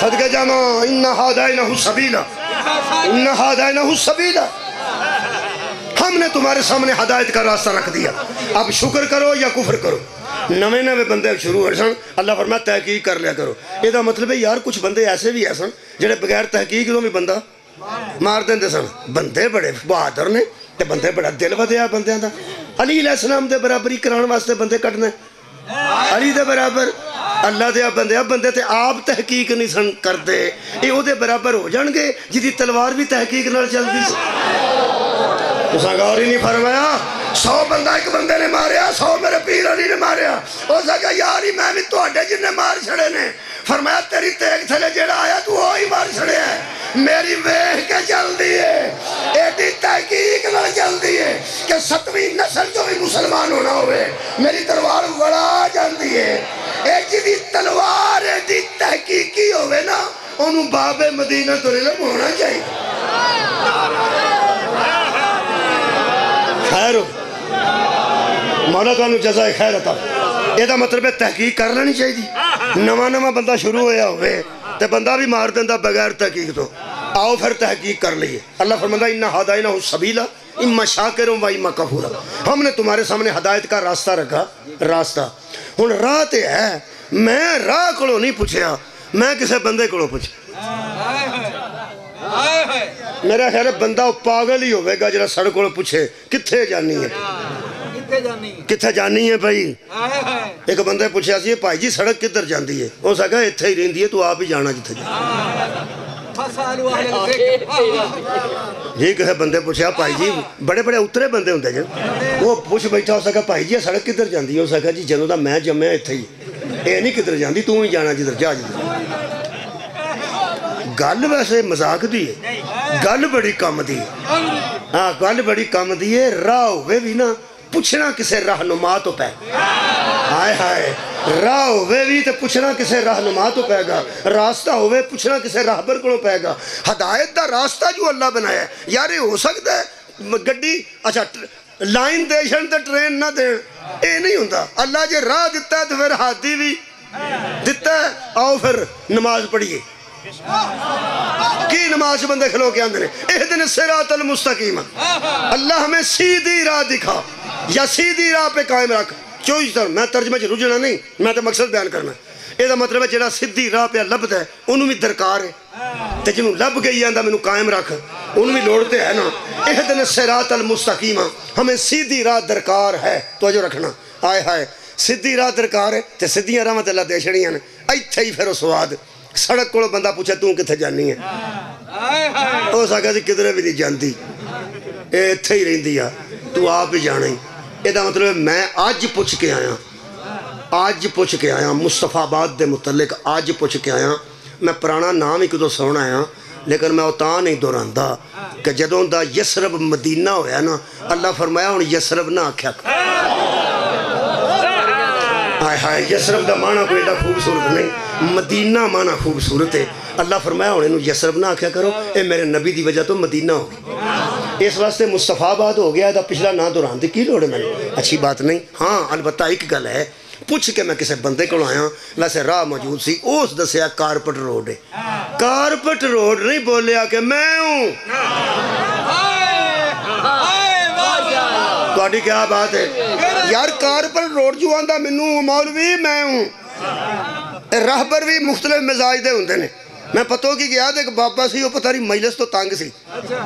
صدقے جاما اِنَّا هَدَيْنَاهُ السَّبِيلَ اِنَّا هَدَيْنَاهُ السَّبِيلَ، ہم نے تمہارے سامنے ہدایت کا راستہ رکھ دیا، اب شکر کرو یا کفر کرو۔ نویں نویں بندے شروع ہو سن، اللہ فرمایا تحقیق کر لیا کرو۔ یہ دا مطلب ہے یار کچھ بندے ایسے بھی ایسن جڑے بغیر تحقیق تو بھی بندہ مار دیں سن۔ بندے بڑے بہادر نے تے بندے بڑا دل ودیا بندیاں دا۔ علی علیہ السلام دے برابری کران واسطے بندے کٹنے، علی دے برابر اللہ دے بندے تے آپ تحقیق نہیں سن کرتے، یہ او دے برابر ہو جان گے جدی تلوار بھی تحقیق نال چلدی سی۔ تساں غور ہی نہیں فرمایا، 100 بندہ ایک بندے نے ماریا، 100 میرے پیر علی نے ماریا، ہو سکا یار ہی میں بھی تواڈے جن نے مار چھڑے نے۔ فرمایا تیری تیگ تھلے جڑا آیا تو وہی مار چھڑے ہے، میری ویکھ کے چلدی ہے، ایڈی تحقیق نہ چلدی ہے کہ 7ویں نسل جو بھی مسلمان ہونا ہوئے میری تلوار بڑا جاندی ہے۔ اے جدی تلوار ایڈی تحقیقی ہوئے نا انہوں باب مدینہ تو علم ہونا چاہیے۔ خیر ہو مولا تو انہوں جزائے خیر عطا۔ یہ دا مطلب ہے تحقیق کر لینی چاہیے۔ نواں بندہ شروع ہویا ہوئے تے بندہ بھی مار دیندہ بغیر تحقیق تو، آؤ پھر تحقیق کر لئیے۔ اللہ فرماتا ہے اِنَّا هَدَيْنَاهُ السَّبِيلَ اِمَّا شَاكِرٌ وَإِمَّا كَفُورٌ، ہم نے تمہارے سامنے ہدایت کا راستہ رکھا، راستہ ہن راہ تے ہے۔ میں راہ کولوں نہیں پوچھیا، میں کسے بندے کولوں پوچھا۔ میرا خیال ہے بندہ پاگل ہی ہوئے گا جڑا سڑک کولوں پوچھے کتھے جانی ہے، کتھے جانی ہے بھائی۔ ایک بندے پوچھا سی بھائی جی سڑک کدھر جاندی ہے، ہو سکا اتھے ہی رہندی ہے تو آپ ہی جانا جتھے جانا۔ جی کہے بندے پوچھا بھائی جی بڑے بڑے اترے بندے ہوندے جن، وہ پوچھ بیٹھا ہو سکا بھائی جی سڑک کدھر جاندی ہے، ہو سکا جی جنوں دا میں جمعہ اتھے ہی، اے نہیں کدھر جاندی تو ہی جانا جدھر جا جدھر۔ گل ویسے مذاق دی ہے، گل بڑی کم دی ہے، ہاں گل بڑی کم دی ہے۔ راہ ہوئے بھی نا پوچھنا کسے رہنما تو پہ، ہائے ہائے راہ ہوئے بھی تو پوچھنا کسے رہنما تو پہ گا، راستہ ہوئے پوچھنا کسے راہبر کو پہ گا۔ ہدایت دا راستہ جو اللہ بنایا ہے یار یہ ہو سکتا ہے گڈی اچھا لائن دیشن تے ٹرین نہ دین، اے نہیں ہوندہ۔ اللہ جے راہ دیتا ہے تو پھر ہاتھی بھی دیتا ہے۔ آؤ پھر نماز پڑھیے، کی نماز بندے کھلو کے اندر اہدنا الصراط المستقیم، اللہ ہمیں سیدھی راہ دکھا یا سیدھی راہ پہ قائم رکھ۔ چوئس طرح میں ترجمہ چ رجنا نہیں، میں تو مقصد بیان کرنا ہے۔ یہ دا مطلب ہے جڑا سیدھی راہ پہ لبدا ہے انہوں بھی درکار ہے، تے جنہوں لب گئی ہے میں قائم رکھ انہوں بھی لوڑتے ہیں نا۔ اہدنا الصراط المستقیم، ہمیں سیدھی راہ درکار ہے، توجہ رکھنا۔ آئے ہائے سیدھی راہ درکار ہے تے سیدھیاں راہ اللہ دے چھڑیاں نے، ایتھے ہی پھر وہ سواد سڑک کو بندہ پوچھے توں کتھے جانی ہے، ہو سکا سی کدھرے بھی نہیں جانتی، اے اتھے ہی رہندی ہے تو آپ ہی جانا ہی۔ یہ دا مطلب ہے میں آج پوچھ کے آیا مصطفیٰ آباد دے متعلق، آج پوچھ کے آیا۔ میں پرانا نام ہی کدو سونا آیا لیکن میں اتاں نہیں دوراندا کہ جدوں دا یسرب مدینہ ہویا نا اللہ فرمایا ہن یسرب نہ آکھیا۔ ہائے ہائے یسرب دا معنی کوئی ایڈا خوبصورت نہیں، مدینہ معنی خوبصورت ہے۔ اللہ فرمایا ہن انہوں یسرب نہ آکھیا کرو، اے میرے نبی دی وجہ تو مدینہ ہوگی، اس واسطے مصطفیٰ آباد ہو گیا ہے، پچھلا نہ دوران دی کی لوڑ ہے میں اچھی بات نہیں۔ ہاں البتہ ایک گل ہے، پوچھ کے میں کسے بندے کو آیا ویسے راہ موجود سی، اس دسیا کارپٹ روڈ ہے، کارپٹ روڈ نہیں بولیا کہ میں ہوں۔ تواڈی کیا بات ہے یار، کارپٹ روڈ جو آندا مینوں مولوی میں ہوں، راہبر بھی مختلف مزاج دے ہوندے نے۔ میں پتوں کی گیا ایک بابا سی وہ پتہ نہیں مجلس تو تنگ سی،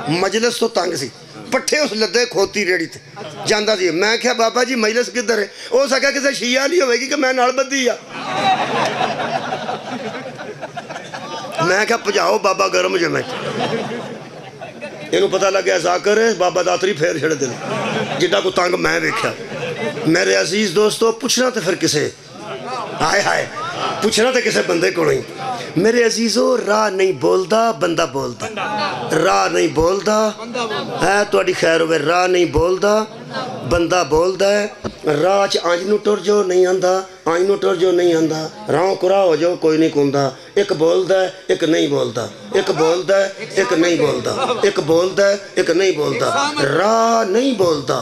مجلس تو تنگ سی، پٹھے اس لدے کھوتی ریڑی تھے جاندہ سی۔ میں کہا بابا جی مجلس کدھر ہے، ہو سکا کسے شیعہ نہیں ہوئے گی کہ میں نال بدھی ہے۔ میں کہا پجاؤ بابا گرم جو میں انہوں پتہ لگیا ذاکر ہے بابا داتری پھیر چھڑے دل جدہ کو تنگ میں دیکھا۔ میرے عزیز دوستو پوچھنا تو پھر کسے، آئے ہائے پوچھنا تو کسے بندے کو نہیں۔ میرے عزیزو راہ نہیں بولدا بندہ بولدا، راہ نہیں بولدا ہے تو اڈی خیر ہوئے، راہ نہیں بولدا بندہ بولدا ہے۔ راہ چ آنج نو ٹر جو نہیں آندا، آنج نو ٹر جو نہیں آندا، راہوں کرا ہو جو کوئی نہیں کوندا۔ ایک بولدا ہے ایک نہیں بولدا، ایک بولدا ہے ایک نہیں بولدا، ایک بولدا ہے ایک نہیں بولدا۔ راہ نہیں بولدا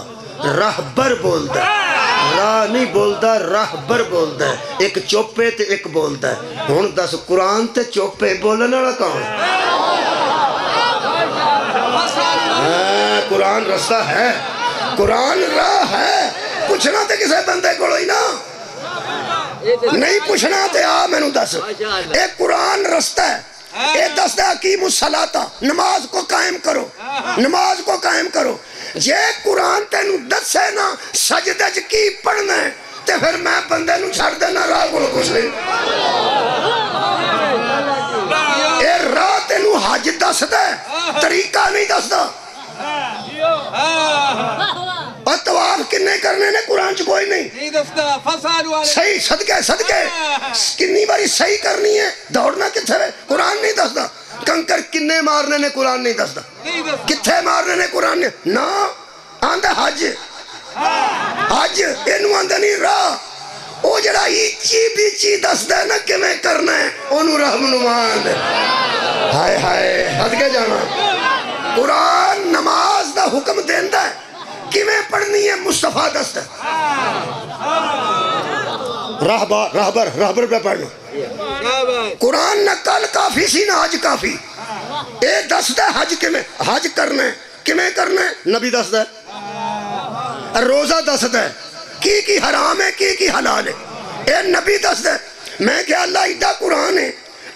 راہبر بولدا، راہ نہیں بولتا راہبر بولتا ہے ایک چوپے تے ایک بولتا ہے ہن دس قرآن تے چوپے بولن والا کون قرآن رستہ ہے قرآن راہ ہے پوچھنا تے کسے بندے کو ہی نا نہیں پوچھنا تے آ میں نو دس ایک قرآن رستہ ہے اے دس دا حکیم الصلاۃ نماز کو قائم کرو نماز کو قائم کرو جے قرآن تینو دس ہے نا سجدہ چ کی پڑھنا ہے تے پھر میں بندے نو چھڑ دینا راہ کو کچھ نہیں اے راہ تینو حج دس دے طریقہ نہیں دس دا اور طواف کنے کرنے نے قرآن چ کوئی نہیں صحیح صدقے کنی باری صحیح کرنی ہے دوڑنا کتھے ہے قرآن نہیں دسدا کنکر کنے مارنے نے قرآن نہیں دسدا کتھے مارنے نے قرآن نے نا آندہ حج اینو آندہ نہیں راہ او جڑا ایچی بیچی دسدا ہے نا کہ میں کرنا ہے انہوں رحمنمان ہائے ہائے صدقے جانا قرآن نماز دا حکم دیندہ ہے کیویں پڑھنی ہے مصطفیٰ دست ہے راہبر پہ پڑھنا قرآن نہ کل کافی سی نہ حج کافی اے دست ہے حج کیویں حج کرنا ہے کیویں کرنا ہے نبی دست ہے روزہ دست ہے کی حرام ہے کی حلال ہے اے نبی دست ہے میں کہ اللہ ایڈا قرآن ہے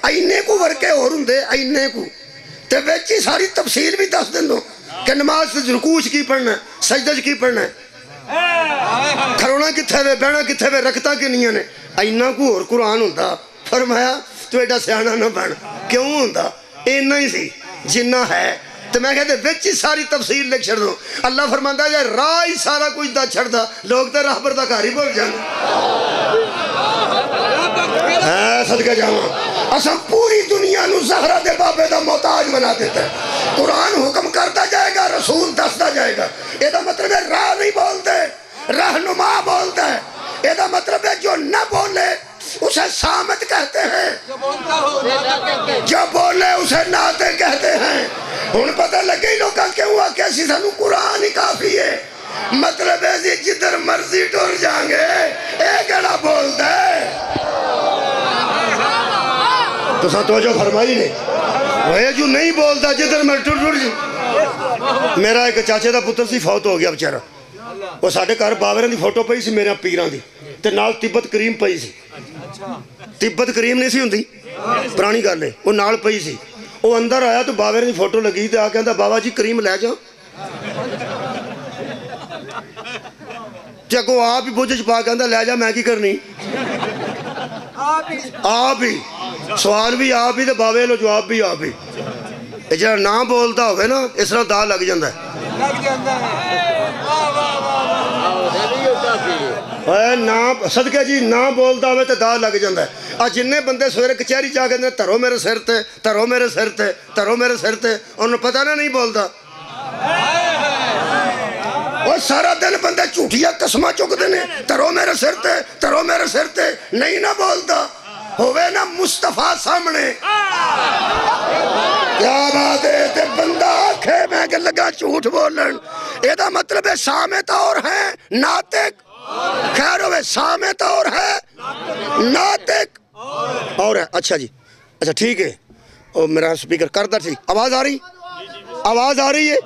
اینے کو ورکے اور ہندے اینے کو تے ویچی ساری تفصیل بھی دس دن دو کہ نماز سے رکوع کی پڑھنا ہے سجدہ کی پڑھنا ہے کھرونا کتھے وے بینا کتھے وے رکھتا کی نہیں نے اینا کو اور قرآن ہوندہ فرمایا تو ایڈا سیانہ نہ بن کیوں ہوندہ اینا ہی سی جنہ ہے تو میں کہتے ویچی ساری تفصیل لکھ چھڑ دو اللہ فرماندہ ہے راہ ہی سارا کچھ دا چھڑ دا لوگ تے راہ پر دا کاری بول جانا صدقہ جاؤں اساں پوری دنیا نو زہرہ دے بابے دا محتاج بنا دیتا ہے قرآن حکم کرتا جائے گا رسول دستا جائے گا یہ دا مطلب ہے راہ نہیں بولتے رہنما بولتا ہے یہ دا مطلب ہے جو نہ بولے اسے سامت کہتے ہیں جو بولے اسے ناتے کہتے ہیں ان پتہ لگے ہی لوگاں کیوں ہوا کیسی سنو قرآن ہی کافی ہے مطلب ہے جی جدھر مرضی ٹور جائیں گے ایک اڑا بولتا ہے تو ساتھ توجہ فرمائی نہیں وہ جو نہیں بولتا جدھر میں ٹور جی میرا ایک چاچے دا پتر سی فوت ہو گیا بچارہ وہ ساڑھے کار باورن دی فوٹو پئی سی میرے پیران دی تے نال تبت کریم پئی سی تبت کریم نہیں سی ہوندی پرانی گل ہے وہ نال پئی سی وہ اندر آیا تو باورن دی فوٹو لگی تے آ کہندا بابا جی کریم لے جاؤ جگو آپ ہی بوجھ پا کہندا لے جا میں کی کرنی آپ ہی سوال بھی آپ ہی تے باوے لو جواب بھی آپ ہی جڑا نہ بولتا ہوئے نا اس طرح دا لگ جاندہ ہے صدقے جی نہ بولتا ہوئے تے دا لگ جاندہ ہے آج جننے بندے سویرے کچھاری چاہ کہتے ہیں ترو میرے سر تے ترو میرے سر تے ترو میرے سر تے انہوں پتہ نہ نہیں بولتا اور سارا دن بندے چوٹیا قسمہ چک دینے ترو میرے سر تے ترو میرے سر تے نہیں نہ بولتا ہوئے نا مصطفیٰ سامنے کیا بات ہے تے بندہ آنکھے میں کہ لگا جھوٹ بولن یہ دا مطلب ہے سامت اور ہے ناطق خیر ہوئے سامت اور ہے ناطق اور ہے اچھا جی اچھا ٹھیک ہے اور میرا سپیکر کردہ ٹھیک آواز آ رہی ہے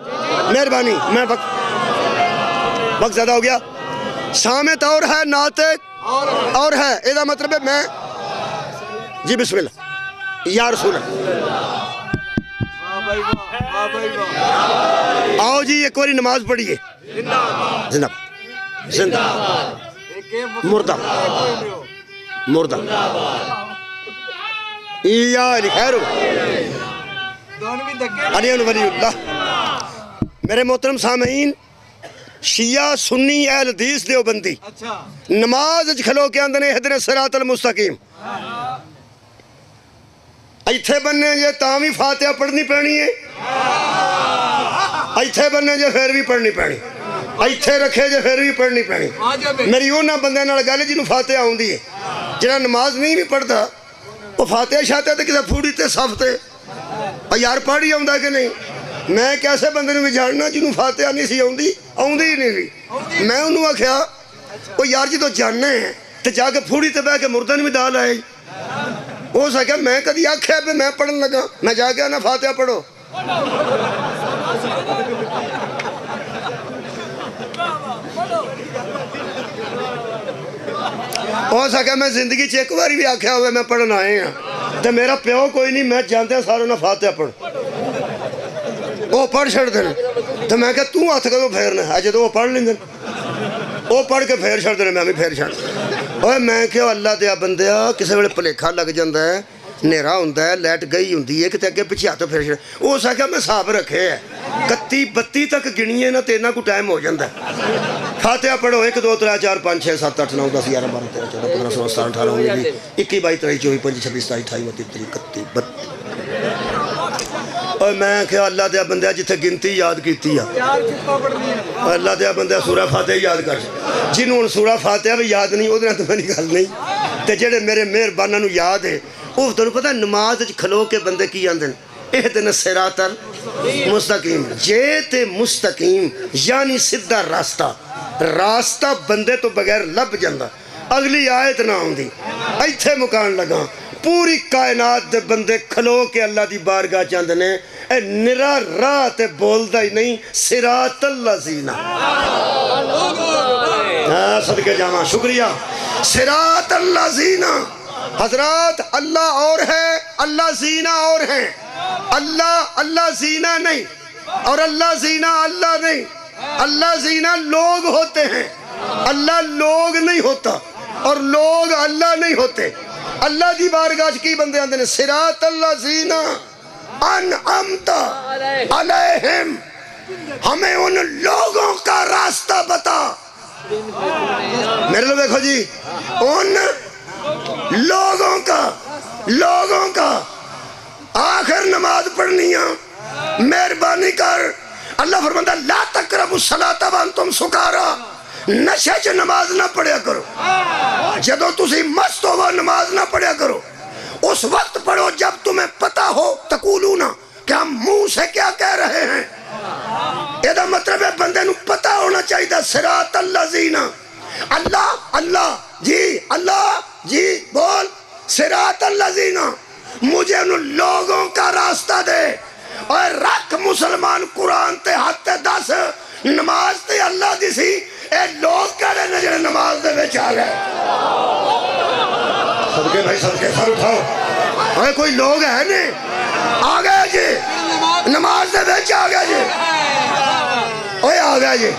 مہربانی میں وقت زیادہ ہو گیا سامت اور ہے ناطق اور ہے یہ دا مطلب ہے میں جی بسم اللہ یا رسول اللہ آؤ جی ایک واری نماز پڑھیے زندہ مردہ یا علی خیر علی ولی اللہ میرے محترم سامعین شیعہ سنی اہل حدیث دیوبندی نماز کھلو کے اندر اہدنا صراط المستقیم ایتھے بننے یہ تامی فاتحہ پڑھنی پڑنی ہے ایتھے بننے جو پھر بھی پڑھنی پڑنی ایتھے رکھے جو پھر بھی پڑھنی پڑنی میری یوں نہ بندے نال گل جنوں فاتحہ ہوندی ہے جنہاں نماز نہیں بھی پڑھتا وہ فاتحہ شاتحہ تے کسے پھوڑی تے صف تے یار پڑھی ہوندا کہ نہیں میں کیسے بندے نے بھی جاننا جنوں فاتحہ نہیں سی ہوندی ہی نہیں سی میں انہوں آکھیا وہ یار جی تو جاننے ہیں تو جا کے پھوڑی تے بہ کے مردہ نہیں دال آئے ہو سکے میں کدی آکھیا پہ میں پڑھن لگا میں جا کے آنا فاتحہ پڑھو ہو سکے میں زندگی چیک باری بھی آکھیا ہوئے میں پڑھن آئے ہیں تو میرا پیو کوئی نہیں میں جانتے ہیں ساروں نے فاتحہ پڑھ وہ پڑھ چھڑ دینا تو میں کہا تو ہاتھ کدوں پھیرنا ہے آجے تو وہ پڑھ لیں گے وہ پڑھ کے پھیر چھڑ دینا میں بھی پھیر چھڑ اوہ میں کہا اللہ دیا بندیا کسے ویلے پلیکھا لگ جاندہ ہے نیرہ ہوندہ ہے لیٹ گئی ہوندی ہے کہ اگے پیچھے ہاتھ پھیر چھڑ وہ سکھا میں صاحب رکھے ہے 31-32 تک گنیے نا تینا کو ٹائم ہو جاندہ ہے فاتحہ پڑھو 1 2 3 4 5 6 7 8 9 10 11 12 13 14 15 16 17 18 19 21 22 23 24 25 26 27 28 29 30 31 اور میں کہا اللہ دیا بندہ جتھے گنتی یاد کیتی ہے اللہ دیا بندہ سورہ فاتحہ یاد کر جنہوں سورہ فاتحہ بھی یاد نہیں ادھر تو میری گل نہیں تے جڑے میرے مہربانہ نو یاد ہے وہ تو پتہ نماز کھلو کے بندے کی آندن اہدنا الصراط المستقیم جے تے مستقیم یعنی سدھا راستہ بندے تو بغیر لب جاندہ اگلی آیت نہ ہوندی ایتھے مکان لگا پوری کائنات دے بندے کھلو کے اللہ دی بارگاہ چاندنے اے نرا راہ تے بولدہ ہی نہیں صراط الذین صدقے جامعہ شکریہ صراط الذین حضرات اللہ اور ہے اللہ زینہ اور ہیں اللہ زینہ نہیں اور اللہ زینہ اللہ نہیں اللہ زینہ لوگ ہوتے ہیں اللہ لوگ نہیں ہوتا اور لوگ اللہ نہیں ہوتے اللہ دی بارگاہ کی بندے آندے نے صراط الذین انعمت علیہم ہمیں ان لوگوں کا راستہ بتا میرے لوگ دیکھو جی ان لوگوں کا آخر نماز پڑھنی ہے مہربانی کر اللہ فرماتا لا تقربوا الصلاۃ وانتم سکارا نشے چ نماز نہ پڑھیا کرو جدو تسی مست ہو نماز نہ پڑھیا کرو اس وقت پڑھو جب تمہیں پتا ہو تقولون کہ ہم منہ سے کیا کہہ رہے ہیں یہ مطلب ہے بندے نو پتا ہونا چاہیے صراط الذین اللہ جی بول صراط الذین مجھے ان لوگوں کا راستہ دے اور رکھ مسلمان قرآن تے حد تے 10 نماز تے اللہ دی سی اے لوگ کہنے نجر نماز دے بیچ آ گئے صدقے بھائی صدقے سر اٹھاؤ اے کوئی لوگ ہے نہیں آ گئے جی نماز دے بیچ آ گئے جی اوہ آ گئے جی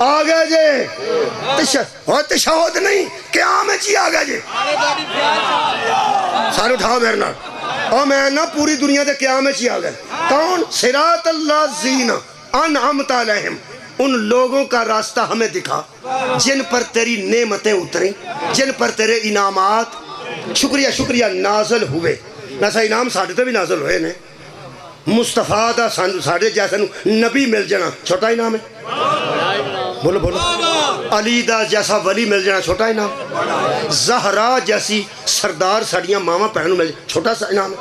آ گئے جی تشہد نہیں قیامت جی آ گئے جی سر اٹھاؤ میرے نال اور میں نا پوری دنیا دے قیامت جی آ گئے کون صراط الذین انعمت علیہم ان لوگوں کا راستہ ہمیں دکھا جن پر تیری نعمتیں اتریں جن پر تیرے انعامات شکریہ نازل ہوئے ناسا انعام ساڑھے تے بھی نازل ہوئے نے مصطفیٰ دا ساڑھے جیسے نبی مل جانا چھوٹا انعام ہے بولو علی دا جیسا ولی مل جانا چھوٹا انعام زہرا جیسی سردار ساڑیاں ماما پہنوں مل جانا چھوٹا سا انعام ہے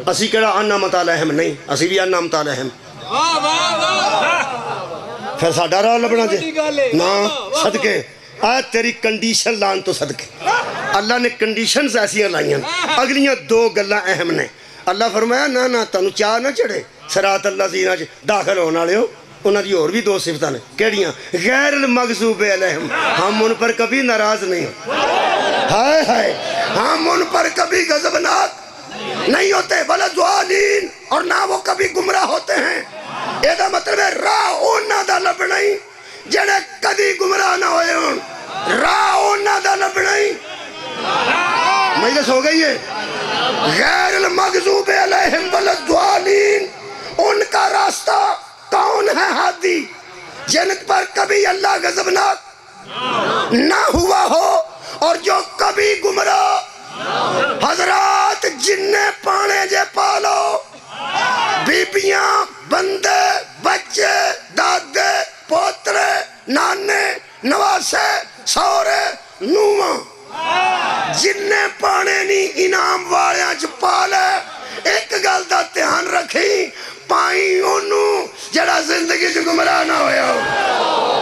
اسی کہڑا انعمت علیہم نہیں اسی بھی انعمت علیہم پھر ساڑھا راہ لبنا جے نا صدقے آئے تیری کنڈیشن لان تو صدقے اللہ نے کنڈیشنز ایسی لائیں اگلیاں 2 گلہ اہم نے اللہ فرمایا نا تنو چاہ نہ چڑھے صراط الذین داخل ہونا لے ہو انہاں دی اور بھی 2 صفتہ نے کیڑیاں غیر المغضوب علیہم ہم ان پر کبھی ناراض نہیں ہائے ہم ان پر کبھی غضبناک نہیں ہوتے ولا ضالین اور نہ وہ کبھی گمراہ ہوتے ہیں یہ دا مطلب ہے راہ اونا دا لبنائی جنہیں کدی گمراہ نہ ہوئے ہوں راہ اونا دا لبنائی مجلس ہو گئی ہے غیر المغضوب علیہم ولا الضالین ان کا راستہ کون ہے ہادی جن پر کبھی اللہ غضبناک نہ ہوا ہو اور جو کبھی گمراہ حضرات جننے پانے جے پالو بیبیاں بندے بچے دادے پوترے نانے نواسے سورے نوماں جننے پانے نہیں انعام والیاں چ پالے ایک گل دا دھیان رکھی پائیں انہوں جڑا زندگی چ گمراہ نہ ہویا ہو